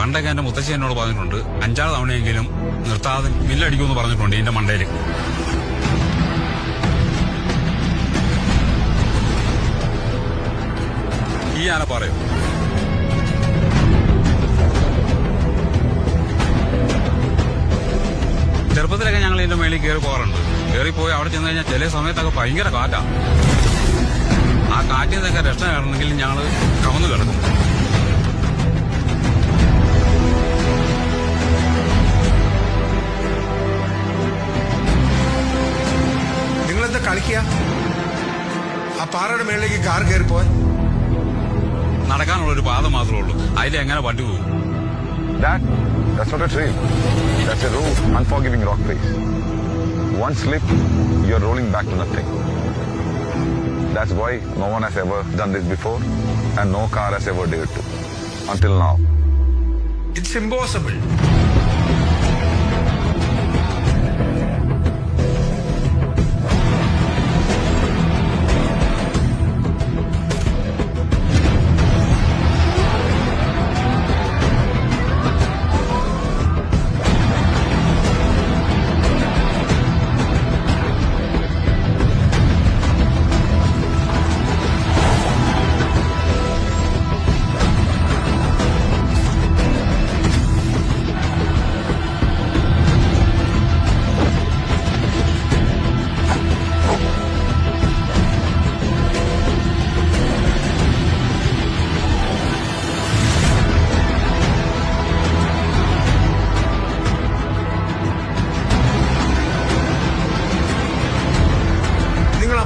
പണ്ടൊക്കെ എന്റെ മുത്തശ്ശി എന്നോട് പറഞ്ഞിട്ടുണ്ട് 5-6 തവണയെങ്കിലും നിർത്താതെ മില്ലടിക്കുമെന്ന് പറഞ്ഞിട്ടുണ്ട് ഇതിന്റെ മണ്ടയില്. ഈ ആന പറയും. ചെറുപ്പത്തിലൊക്കെ ഞങ്ങൾ ഇതിന്റെ മേളിൽ കയറി പോകാറുണ്ട്. കയറിപ്പോയി അവിടെ ചെന്ന് കഴിഞ്ഞാൽ ചില സമയത്തൊക്കെ ഭയങ്കര കാറ്റാ. ആ കാറ്റിൽ നിന്നൊക്കെ രക്ഷ കയറണമെങ്കിൽ ഞങ്ങൾ കവന്ന് കിടക്കും. നിങ്ങളെന്താ കളിക്കുക? ആ പാറയുടെ മേളിലേക്ക് കാർ കയറിപ്പോയി. നടക്കാനുള്ളൊരു പാത മാത്രമേ ഉള്ളൂ. അതിലെങ്ങനെ വണ്ടി പോകും? That's not a trail. That's a rude, unforgiving rock face. One slip, you're rolling back to nothing. That's why no one has ever done this before and no car has ever dared to. Until now. It's impossible.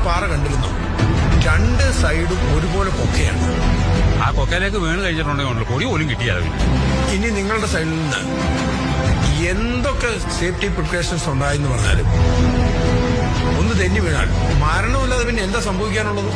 പാറ കണ്ടിരുന്നു. 2 സൈഡും ഒരുപോലെ കൊക്കയാണ്. ആ കൊക്കയിലേക്ക് വീണ് കഴിച്ചിട്ടുണ്ടെങ്കിൽ പൊടി പോലും കിട്ടിയാലും. ഇനി നിങ്ങളുടെ സൈഡിൽ നിന്ന് എന്തൊക്കെ സേഫ്റ്റി പ്രിക്കോഷൻസ് ഉണ്ടായെന്ന് പറഞ്ഞാലും ഒന്ന് തെന്നി വീണാൽ മരണമില്ലാതെ പിന്നെ എന്താ സംഭവിക്കാനുള്ളത്?